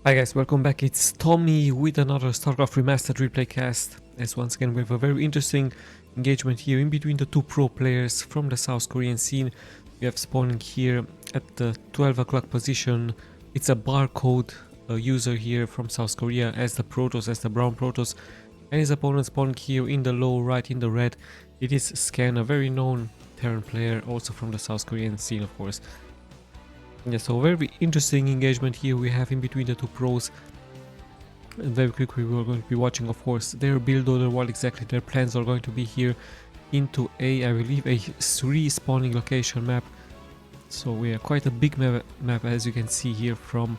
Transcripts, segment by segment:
Hi guys, welcome back. It's Tommy with another StarCraft Remastered replay cast. As once again we have a very interesting engagement here in between the two pro players from the South Korean scene. We have spawning here at the 12 o'clock position. It's a barcode user here from South Korea as the Protoss, as the brown Protoss. And his opponent spawning here in the low right in the red. It is Scan, a very known Terran player, also from the South Korean scene of course. Yeah, so very interesting engagement here we have in between the two pros. And very quickly we are going to be watching, of course, their build order, what exactly their plans are going to be here into I believe, a 3 spawning location map. So we are quite a big map as you can see here from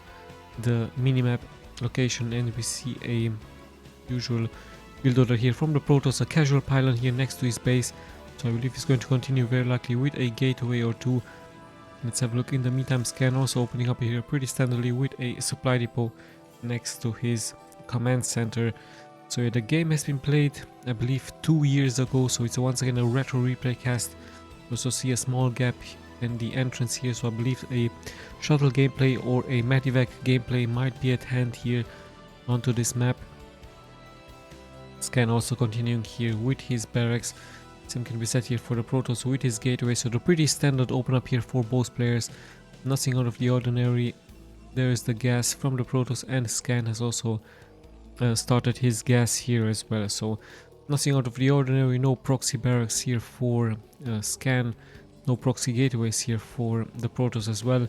the minimap location, and we see a usual build order here from the Protoss, a casual pylon here next to his base. So I believe he's going to continue very likely with a gateway or two. Let's have a look. In the meantime, Scan also opening up here pretty standardly with a supply depot next to his command center. So yeah, the game has been played, I believe, 2 years ago, so it's once again a retro replay cast. You also see a small gap in the entrance here, so I believe a shuttle gameplay or a Medivac gameplay might be at hand here onto this map. Scan also continuing here with his barracks. Same can be set here for the Protoss with his gateway, so the pretty standard open up here for both players. Nothing out of the ordinary. There is the gas from the Protoss, and Scan has also started his gas here as well, so nothing out of the ordinary. No proxy barracks here for Scan, no proxy gateways here for the Protoss as well.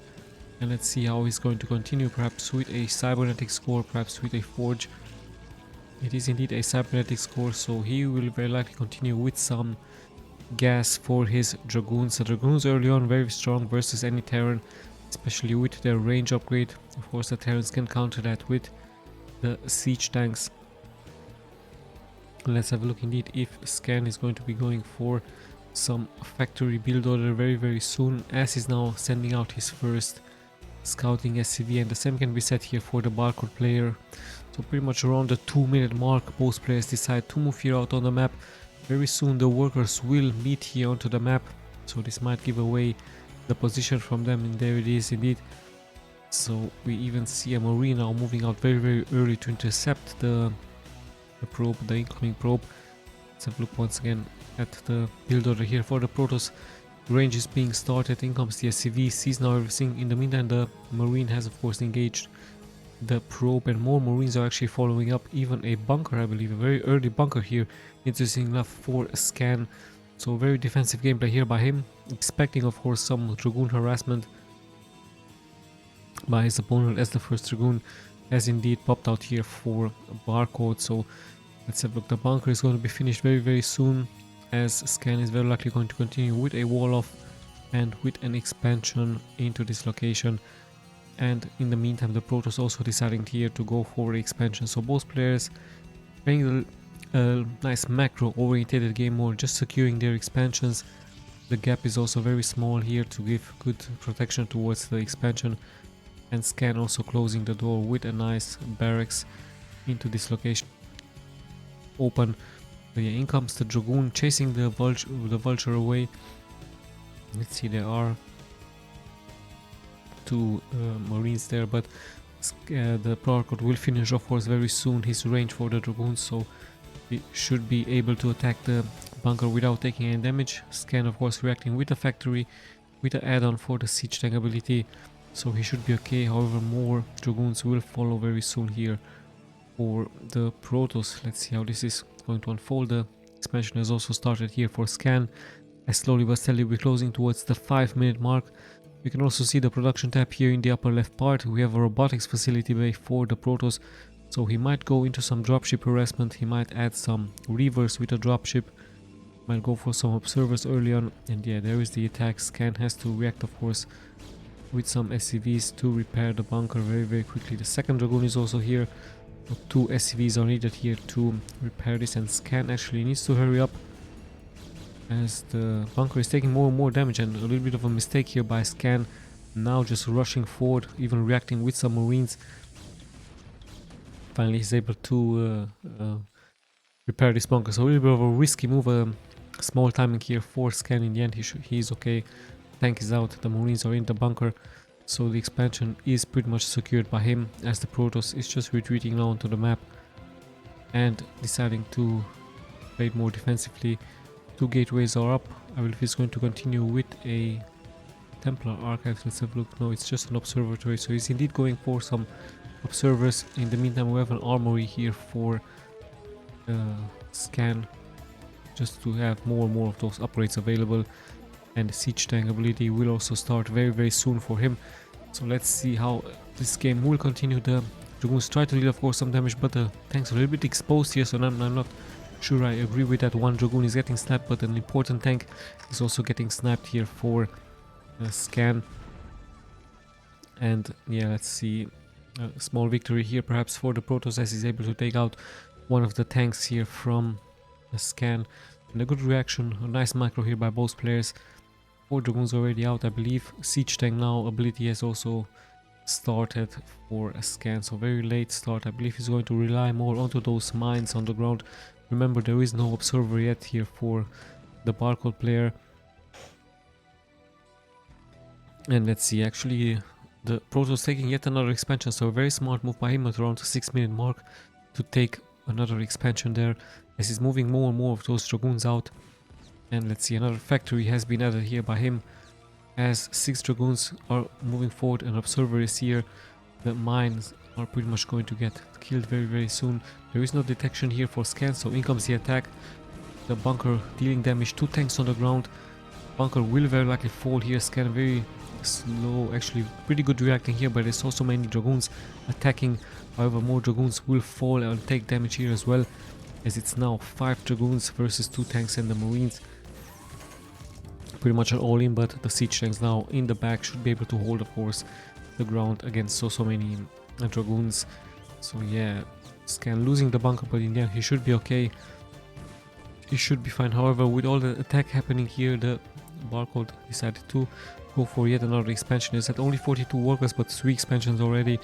And let's see how he's going to continue, perhaps with a cybernetic score, perhaps with a forge. It is indeed a cybernetic score, so he will very likely continue with some gas for his Dragoons. The Dragoons early on very strong versus any Terran, especially with their range upgrade. Of course the Terrans can counter that with the siege tanks. Let's have a look indeed if Scan is going to be going for some factory build order very soon, as he's now sending out his first scouting SCV, and the same can be set here for the barcode player. So pretty much around the 2-minute mark both players decide to move here out on the map. Very soon the workers will meet here onto the map, so this might give away the position from them, and there it is indeed. So we even see a Marine now moving out very early to intercept the probe, the incoming probe. Let's have a look once again at the build order here for the Protoss. Range is being started, in comes the SCV, sees now everything. In the meantime the Marine has of course engaged the probe, and more Marines are actually following up. Even a bunker, I believe, a very early bunker here, interesting enough for Scan. So very defensive gameplay here by him, expecting of course some Dragoon harassment by his opponent, as the first Dragoon has indeed popped out here for barcode. So let's have a look. The bunker is going to be finished very soon, as Scan is very likely going to continue with a wall off and with an expansion into this location. And in the meantime the Protoss also deciding here to go for expansion. So both players playing a nice macro oriented game mode, just securing their expansions. The gap is also very small here to give good protection towards the expansion, and Scan also closing the door with a nice barracks into this location. Open. But yeah, in comes the Dragoon chasing the vulture away. Let's see, there are two Marines there, but the barcode will finish of course very soon his range for the Dragoons, so he should be able to attack the bunker without taking any damage. Scan of course reacting with a factory, with an add-on for the siege tank ability, so he should be okay. However, more Dragoons will follow very soon here for the Protoss. Let's see how this is going to unfold. The expansion has also started here for Scan, as slowly but steadily we're closing towards the 5-minute mark. You can also see the production tab here in the upper left part. We have a robotics facility bay for the Protoss, so he might go into some dropship harassment. He might add some reavers with a dropship, might go for some observers early on, and yeah, there is the attack. Scan has to react of course with some SCVs to repair the bunker very quickly. The second Dragoon is also here, so 2 SCVs are needed here to repair this, and Scan actually needs to hurry up, as the bunker is taking more and more damage, and a little bit of a mistake here by Scan, now just rushing forward, even reacting with some Marines. Finally he's able to repair this bunker, so a little bit of a risky move, small timing here for Scan. In the end he's okay, tank is out, the Marines are in the bunker. So the expansion is pretty much secured by him, as the Protoss is just retreating now onto the map and deciding to play it more defensively. 2 gateways are up. I believe he's going to continue with a Templar Archives. Let's have a look. No, it's just an observatory, so he's indeed going for some observers. In the meantime, we have an armory here for scan, just to have more and more of those upgrades available. And the siege tank ability will also start very soon for him. So let's see how this game will continue. The Dragoons try to deal, of course, some damage, but the tanks are a little bit exposed here, so I'm not sure I agree with that. One Dragoon is getting sniped, but an important tank is also getting sniped here for scan. And yeah, let's see, a small victory here perhaps for the Protoss, as he's able to take out one of the tanks here from the scan. And a good reaction, a nice micro here by both players. 4 Dragoons already out, I believe. Siege tank now ability has also started for a scan, so very late start. I believe he's going to rely more onto those mines on the ground. Remember, there is no observer yet here for the barcode player. And let's see, actually the Protoss taking yet another expansion, so a very smart move by him at around the 6-minute mark to take another expansion there, as he's moving more and more of those Dragoons out. And let's see, another factory has been added here by him, as 6 Dragoons are moving forward. An observer is here. The mines are pretty much going to get killed very soon. There is no detection here for scan, so in comes the attack. The bunker dealing damage, 2 tanks on the ground. Bunker will very likely fall here. Scan very slow, actually pretty good reacting here, but there's also many Dragoons attacking. However, more Dragoons will fall and take damage here as well, as it's now 5 Dragoons versus 2 tanks and the Marines. Pretty much all in, but the siege tanks now in the back should be able to hold, of course, the ground against so many Dragoons. So yeah, Scan losing the bunker, but in the end he should be okay. He should be fine. However, with all the attack happening here, the barcode decided to go for yet another expansion. It's at only 42 workers, but 3 expansions already.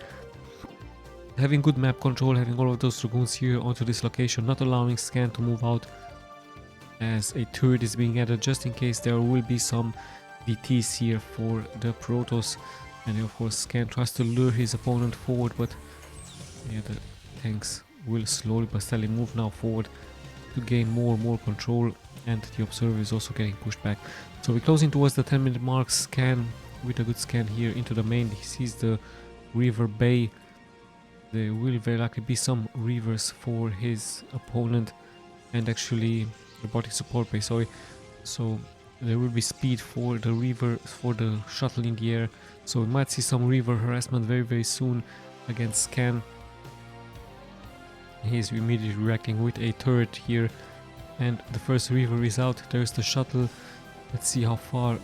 Having good map control, having all of those Dragoons here onto this location, not allowing Scan to move out, as a turret is being added just in case there will be some DTs here for the Protoss. And of course Scan tries to lure his opponent forward, but yeah, the tanks will slowly but steadily move now forward to gain more and more control, and the observer is also getting pushed back. So we're closing towards the 10-minute mark. Scan with a good scan here into the main. He sees the river bay. There will very likely be some rivers for his opponent, and actually robotic support base, sorry. So there will be speed for the river, for the shuttle in the air, so we might see some river harassment very soon against Scan. He's immediately reacting with a turret here, and the first river is out. There's the shuttle. Let's see how far.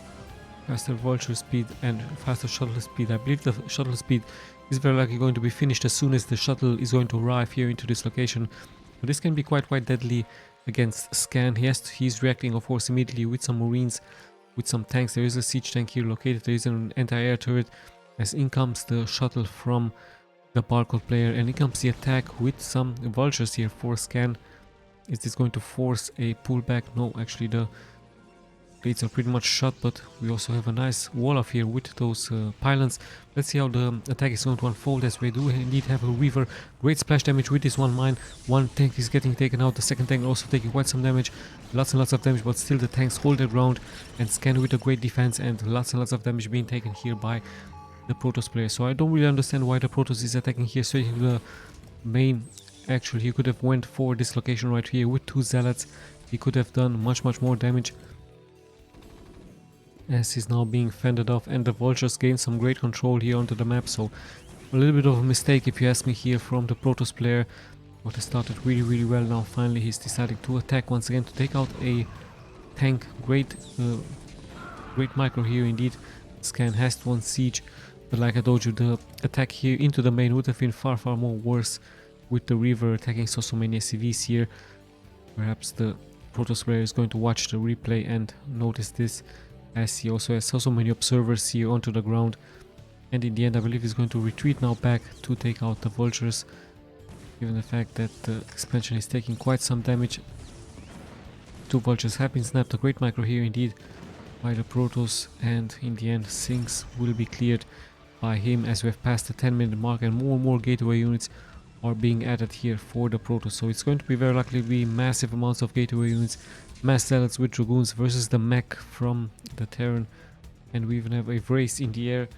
Faster vulture speed and faster shuttle speed. I believe the shuttle speed is very likely going to be finished as soon as the shuttle is going to arrive here into this location. But this can be quite deadly against Scan. He's reacting, of course, immediately with some Marines, with some tanks. There is a siege tank here located. There is an anti-air turret, as in comes the shuttle from the barcode player, and in comes the attack with some vultures here for Scan. Is this going to force a pullback? No, actually the gates are pretty much shut, but we also have a nice wall off here with those pylons. Let's see how the attack is going to unfold, as we do indeed have a river. Great splash damage with this one mine. One tank is getting taken out, the second tank also taking quite some damage. Lots and lots of damage, but still the tanks hold their ground, and Scan with a great defense, and lots of damage being taken here by the Protoss player. So I don't really understand why the Protoss is attacking here straight into the main. Actually, he could have went for this location right here with 2 zealots. He could have done much more damage, as he's now being fended off, and the vultures gain some great control here onto the map. So a little bit of a mistake, if you ask me, here from the Protoss player. What has started really well. Now finally he's deciding to attack once again to take out a tank. Great micro here indeed. Scan has one siege, but like I told you, the attack here into the main would have been far more worse with the river attacking so many SCVs here. Perhaps the Protoss player is going to watch the replay and notice this, as he also has so many observers here onto the ground. And in the end, I believe he's going to retreat now back to take out the vultures, given the fact that the expansion is taking quite some damage. 2 vultures have been snapped. A great micro here indeed by the Protoss, and in the end things will be cleared. by him as we have passed the 10-minute mark, and more gateway units are being added here for the Protoss. So it's going to be very likely to be massive amounts of gateway units, mass zealots with dragoons versus the mech from the Terran, and we even have a race in the air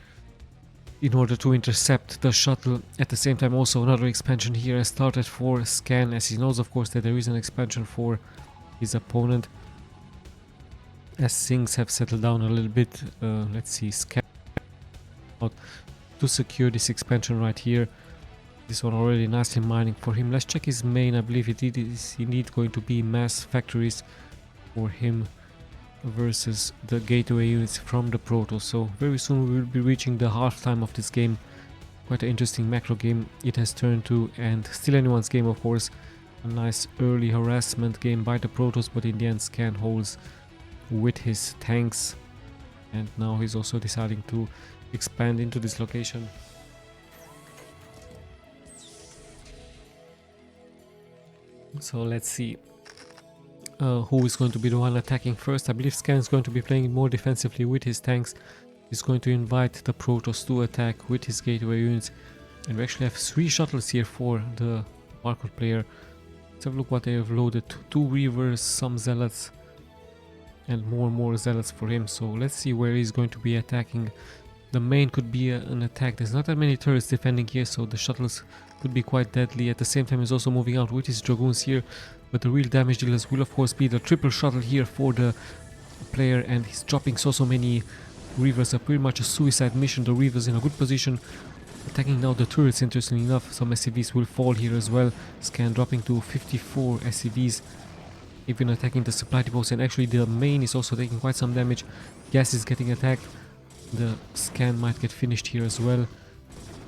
in order to intercept the shuttle. At the same time, also another expansion here has started for Scan, as he knows of course that there is an expansion for his opponent. As things have settled down a little bit, let's see, Scan out to secure this expansion right here. This one already nicely mining for him. Let's check his main. I believe it is indeed going to be mass factories for him versus the gateway units from the Protoss. So very soon we will be reaching the halftime of this game. Quite an interesting macro game it has turned to, and still anyone's game of course. A nice early harassment game by the Protoss, but in the end Scan holds with his tanks, and now he's also deciding to expand into this location. So let's see who is going to be the one attacking first. I believe Scan is going to be playing more defensively with his tanks. He's going to invite the Protoss to attack with his gateway units, and we actually have 3 shuttles here for the Marco player. Let's have a look what they have loaded. 2 Reavers, some Zealots, and more Zealots for him. So let's see where he's going to be attacking. The main could be an attack. There's not that many turrets defending here, so the shuttles could be quite deadly. At the same time, he's also moving out with his dragoons here, but the real damage dealers will of course be the triple shuttle here for the player, and he's dropping so many Reavers. Are pretty much a suicide mission. The Reavers in a good position, attacking now the turrets. Interestingly enough, some SCVs will fall here as well. Scan dropping to 54 SCVs, even attacking the supply depots, and actually the main is also taking quite some damage. Gas is getting attacked. The Scan might get finished here as well.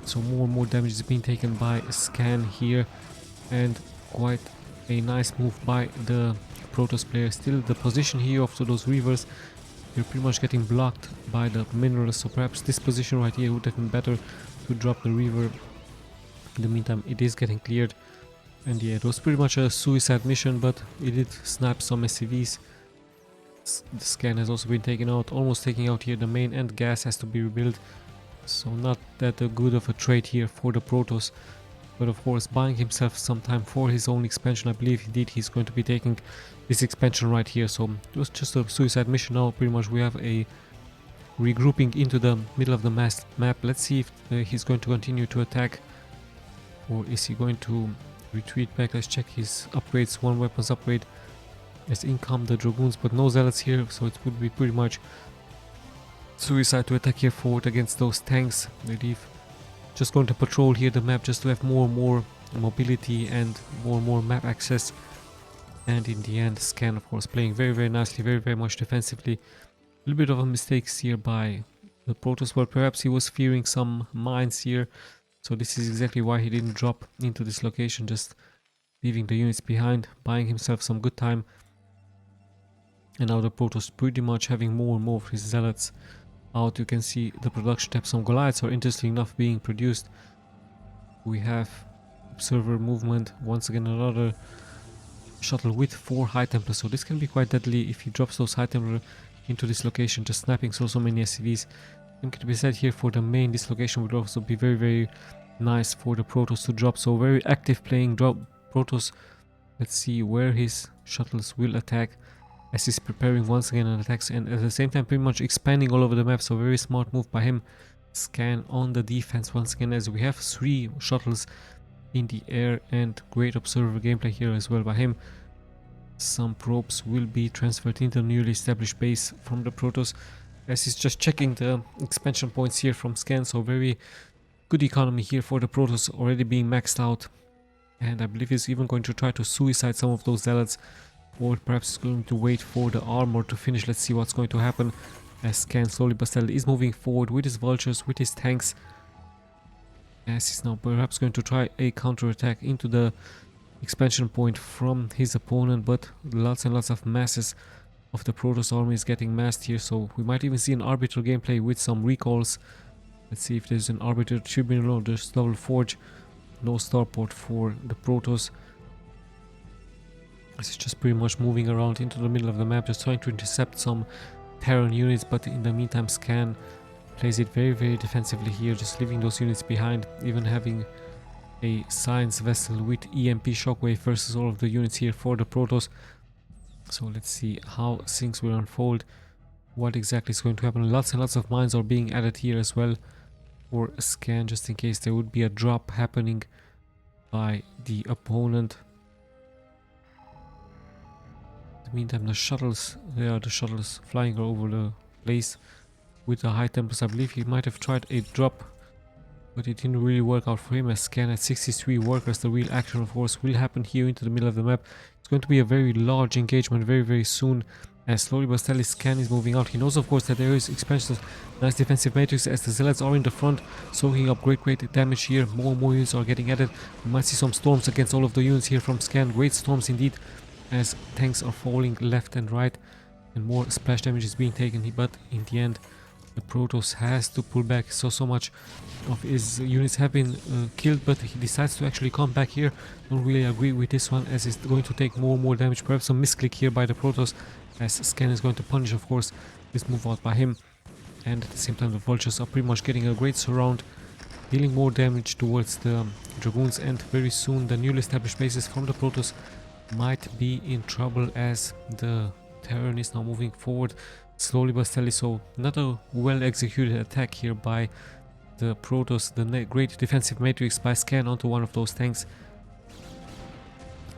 So more damage is being taken by Scan here, and quite a nice move by the Protoss player. Still the position here of those Reavers, they're pretty much getting blocked by the minerals, so perhaps this position right here would have been better to drop the Reaver. In the meantime it is getting cleared, and yeah, it was pretty much a suicide mission, but it did snap some SCVs. The Scan has also been taken out, almost taking out here the main, and gas has to be rebuilt. So not that good of a trade here for the Protoss, but of course buying himself some time for his own expansion. I believe indeed he's going to be taking this expansion right here. So it was just a suicide mission. Now pretty much we have a regrouping into the middle of the map. Let's see if he's going to continue to attack, or is he going to retreat back. Let's check his upgrades. 1 weapons upgrade as income the dragoons, but no zealots here, so it would be pretty much suicide to attack here forward against those tanks. I believe just going to patrol here the map just to have more mobility and more map access. And in the end, Scan of course playing very nicely, very much defensively. A little bit of a mistakes here by the Protoss, but perhaps he was fearing some mines here, so this is exactly why he didn't drop into this location, just leaving the units behind, buying himself some good time. And now the Protoss pretty much having more and more of his zealots out. You can see the production tab. Some Goliaths are interesting enough being produced. We have observer movement, once again another shuttle with 4 High Templars, so this can be quite deadly if he drops those High Templar into this location, just snapping so many SCVs. I think it can be said here for the main, this location would also be very nice for the Protoss to drop. So very active playing drop Protoss. Let's see where his shuttles will attack, as he's preparing once again an attacks, and at the same time pretty much expanding all over the map. So very smart move by him. Scan on the defense once again, as we have 3 shuttles in the air, and great observer gameplay here as well by him. Some probes will be transferred into the newly established base from the Protoss, as he's just checking the expansion points here from Scan. So very good economy here for the Protoss, already being maxed out, and I believe he's even going to try to suicide some of those zealots, or perhaps going to wait for the armor to finish. Let's see what's going to happen, as Scan slowly but steadily is moving forward with his vultures, with his tanks, as he's now perhaps going to try a counter-attack into the expansion point from his opponent, but lots and lots of masses of the Protoss army is getting massed here, so we might even see an arbitral gameplay with some recalls. Let's see if there's an arbiter tribunal. There's double forge, no starport for the Protoss. This is just pretty much moving around into the middle of the map, just trying to intercept some Terran units, but in the meantime Scan plays it very defensively here, just leaving those units behind, even having a science vessel with EMP shockwave versus all of the units here for the Protoss. So let's see how things will unfold, what exactly is going to happen. Lots and lots of mines are being added here as well for a scan, just in case there would be a drop happening by the opponent. In the meantime, the shuttles, there are the shuttles flying over the place with the high templates. I believe he might have tried a drop, but it didn't really work out for him, as scan at 63 workers. The real action, of course, will happen here into the middle of the map. It's going to be a very large engagement very soon, as slowly but steadily scan is moving out. He knows, of course, that there is expansions, nice defensive matrix, as the zealots are in the front, soaking up great damage here. More and more units are getting added. We might see some storms against all of the units here from scan. Great storms indeed, as tanks are falling left and right, and more splash damage is being taken. But in the end, the Protoss has to pull back. So much of his units have been killed, but he decides to actually come back here. Don't really agree with this one, as it's going to take more and more damage. Perhaps some misclick here by the Protoss, as scan is going to punish, of course, this move out by him. And at the same time, the vultures are pretty much getting a great surround, dealing more damage towards the dragoons, and very soon the newly established bases from the Protoss might be in trouble, as the Terran is now moving forward slowly but steadily. So not a well executed attack here by the Protoss. The great defensive matrix by scan onto one of those tanks.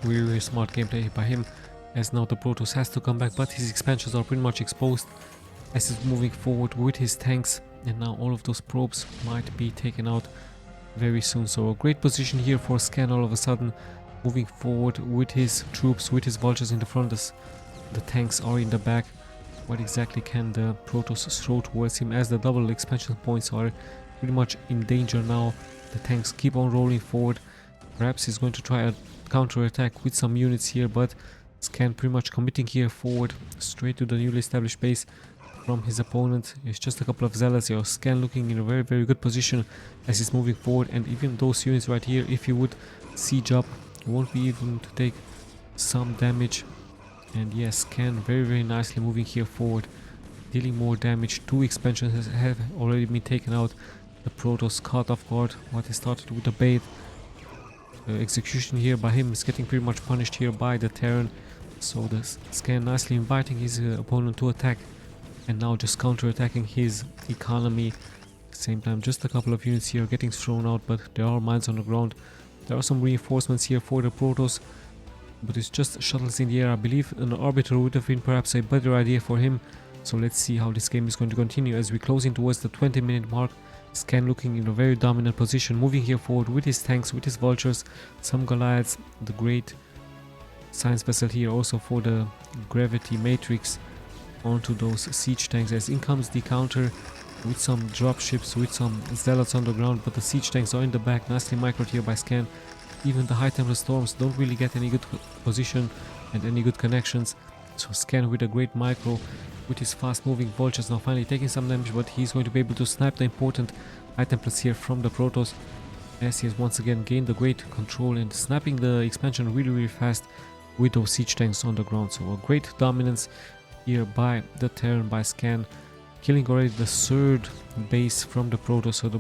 Very smart gameplay by him, as now the Protoss has to come back, but his expansions are pretty much exposed as he's moving forward with his tanks, and now all of those probes might be taken out very soon. So a great position here for scan all of a sudden, moving forward with his troops, with his vultures in the front, as the tanks are in the back. What exactly can the Protoss throw towards him, as the double expansion points are pretty much in danger now? The tanks keep on rolling forward. Perhaps he's going to try a counter attack with some units here, but scan pretty much committing here forward straight to the newly established base from his opponent. It's just a couple of zealots here. Scan looking in a very good position as he's moving forward, and even those units right here, if you would siege up, won't be even to take some damage. And yes, scan very nicely moving here forward, dealing more damage. 2 expansions have already been taken out. The Protoss caught off guard what he started with the bait. The execution here by him is getting pretty much punished here by the Terran. So the scan nicely inviting his opponent to attack, and now just counter-attacking his economy. At the same time, just a couple of units here getting thrown out, but there are mines on the ground. There are some reinforcements here for the Protoss, but it's just shuttles in the air. I believe an Arbiter would have been perhaps a better idea for him. So let's see how this game is going to continue as we close in towards the 20-minute mark. Scan looking in a very dominant position, moving here forward with his tanks, with his vultures, some Goliaths, the great science vessel here also for the gravity matrix onto those siege tanks, as in comes the counter with some dropships, with some zealots on the ground, but the siege tanks are in the back, nicely microed here by scan. Even the high templar storms don't really get any good position and any good connections, so scan with a great micro with his fast moving vultures now finally taking some damage, but he's going to be able to snipe the important high templates here from the Protoss, as he has once again gained the great control and snapping the expansion really fast with those siege tanks on the ground. So a great dominance here by the Terran, by scan, killing already the 3rd base from the Protoss. So the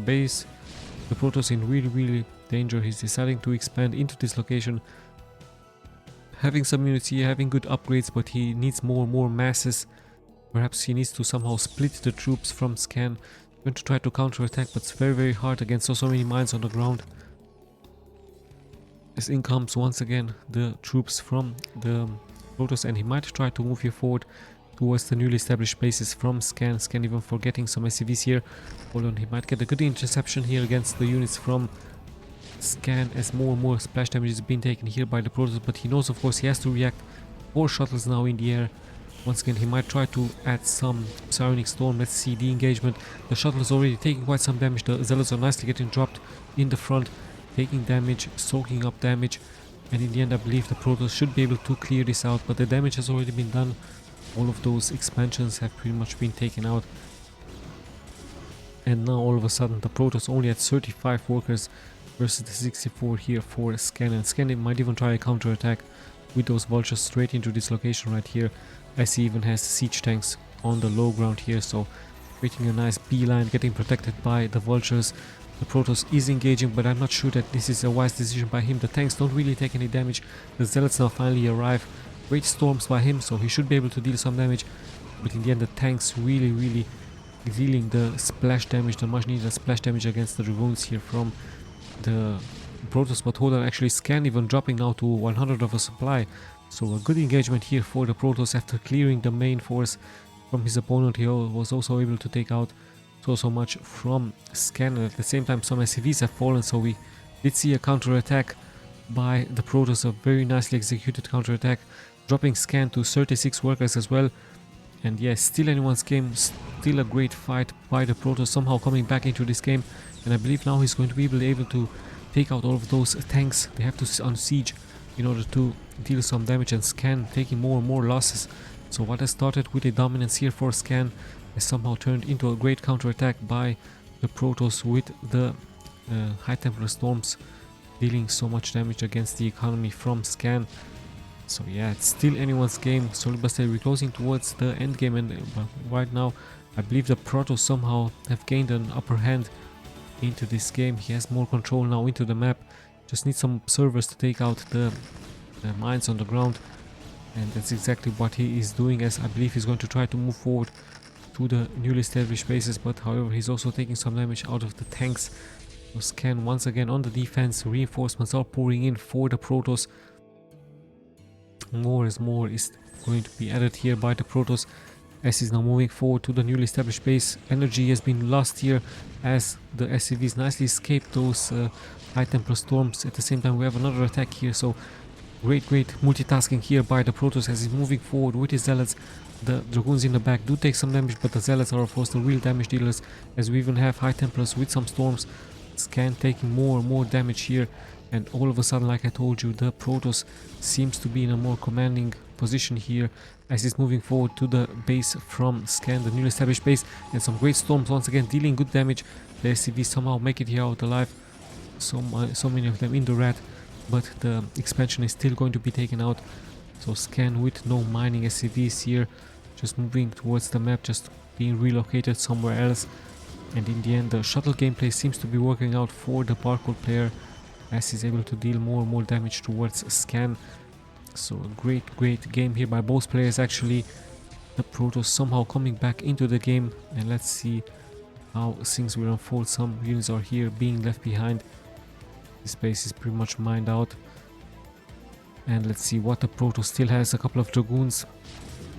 Protoss in really danger. He's deciding to expand into this location, having some units here, having good upgrades, but he needs more masses. Perhaps he needs to somehow split the troops from scan. Going to try to counter attack, but it's very hard against so many mines on the ground. As in comes once again the troops from the Protoss, and he might try to move here forward towards the newly established bases from scan. Scan even forgetting some SCVs here. Hold on, he might get a good interception here against the units from scan, as more and more splash damage is being taken here by the Protoss, but he knows, of course, he has to react. 4 shuttles now in the air. Once again, he might try to add some psionic storm. Let's see the engagement. The shuttle is already taking quite some damage. The zealots are nicely getting dropped in the front, taking damage, soaking up damage, and in the end I believe the Protoss should be able to clear this out, but the damage has already been done. All of those expansions have pretty much been taken out, and now all of a sudden the Protoss only at 35 workers versus the 64 here for scan, and scan might even try a counter attack with those vultures straight into this location right here, as he even has siege tanks on the low ground here. So creating a nice beeline, getting protected by the vultures. The Protoss is engaging, but I'm not sure that this is a wise decision by him. The tanks don't really take any damage. The zealots now finally arrive. Great storms by him, so he should be able to deal some damage. But in the end, the tanks really dealing the splash damage, the much needed splash damage against the dragoons here from the Protoss. But hold on, actually Scan even dropping now to 100 of a supply. So a good engagement here for the Protoss after clearing the main force from his opponent. He was also able to take out so much from Scan, and at the same time some SCVs have fallen, so we did see a counter-attack by the Protoss, a very nicely executed counter-attack, dropping Scan to 36 workers as well. And yes, still anyone's game, still a great fight by the Protoss, somehow coming back into this game, and I believe now he's going to be able to take out all of those tanks. They have to unsiege in order to deal some damage, and Scan taking more and more losses. So what has started with a dominance here for Scan has somehow turned into a great counter-attack by the Protoss with the High Templar Storms dealing so much damage against the economy from Scan. So yeah, it's still anyone's game. Slowly but steadily we're closing towards the end game, and right now I believe the Protoss somehow have gained an upper hand into this game. He has more control now into the map. Just need some observers to take out the mines on the ground, and that's exactly what he is doing, as I believe he's going to try to move forward to the newly established bases. But however, he's also taking some damage out of the tanks. So Scan once again on the defense. Reinforcements are pouring in for the Protoss. More is going to be added here by the Protoss as he's now moving forward to the newly established base. Energy has been lost here as the SCVs nicely escaped those High Templar Storms. At the same time we have another attack here, so great multitasking here by the Protoss as he's moving forward with his zealots. The dragoons in the back do take some damage, but the zealots are of course the real damage dealers, as we even have High Templars with some storms. Scan taking more and more damage here, and all of a sudden, like I told you, the Protoss seems to be in a more commanding position here as he's moving forward to the base from Scan, the newly established base, and some great storms once again dealing good damage. The SCVs somehow make it here out alive, so many of them in the rat, but the expansion is still going to be taken out. So Scan with no mining SCVs here, just moving towards the map, just being relocated somewhere else. And in the end, the shuttle gameplay seems to be working out for the parkour player as he's able to deal more and more damage towards Scan. So a great game here by both players actually. The Protoss somehow coming back into the game, and let's see how things will unfold. Some units are here being left behind. This base is pretty much mined out. And let's see what the Protoss still has. A couple of dragoons.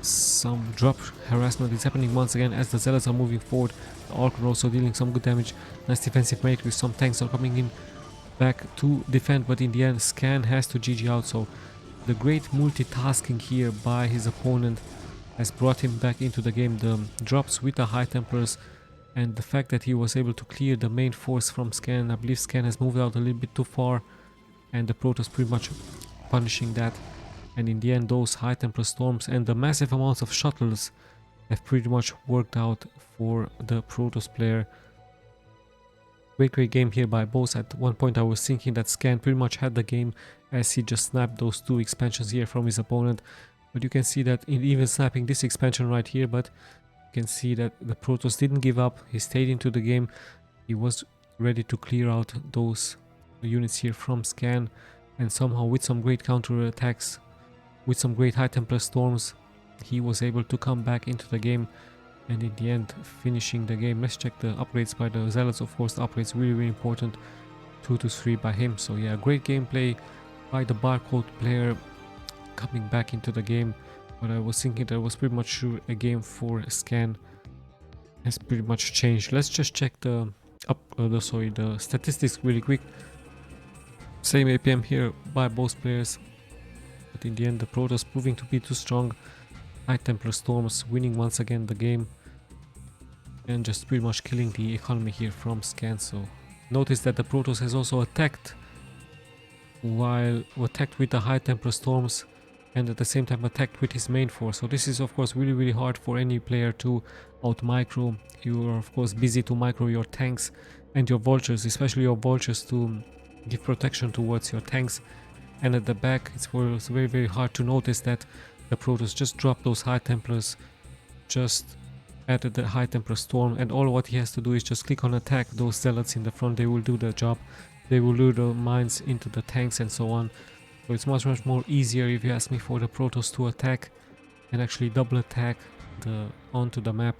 Some drop harassment is happening once again as the zealots are moving forward. The Orc are also dealing some good damage. Nice defensive mate with some tanks are coming in back to defend, but in the end Scan has to GG out. So the great multitasking here by his opponent has brought him back into the game. The drops with the High Templars and the fact that he was able to clear the main force from Scan. I believe Scan has moved out a little bit too far, and the Protoss pretty much punishing that. And in the end, those High Templar Storms and the massive amounts of shuttles have pretty much worked out for the Protoss player. Great game here by both. At one point I was thinking that Scan pretty much had the game as he just snapped those two expansions here from his opponent. But you can see that in even snapping this expansion right here, but you can see that the Protoss didn't give up. He stayed into the game. He was ready to clear out those units here from Scan, and somehow with some great counter attacks, with some great High Templar Storms, he was able to come back into the game, and in the end finishing the game. Let's check the upgrades by the zealots. Of course the upgrades really important, 2 to 3 by him. So yeah, great gameplay by the barcode player coming back into the game. But I was thinking that was pretty much sure a game for Scan has pretty much changed. Let's just check the the statistics really quick. Same APM here by both players, but in the end the Protoss proving to be too strong. High Templar Storms winning once again the game and just pretty much killing the economy here from Scan. So notice that the Protoss has also attacked with the High Templar Storms, and at the same time attacked with his main force. So this is of course really hard for any player to out micro. You are of course busy to micro your tanks and your vultures, especially your vultures, to give protection towards your tanks. And at the back it's very hard to notice that the Protoss just dropped those High Templars just added the high temper storm, and all what he has to do is just click on attack those zealots in the front. They will do the job. They will lure the mines into the tanks and so on. So it's much more easier, if you ask me, for the Protoss to attack and actually double attack onto the map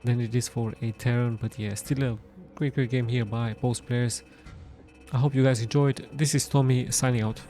than it is for a Terran. But yeah, still a great game here by both players. I hope you guys enjoyed. This is Tommy signing out.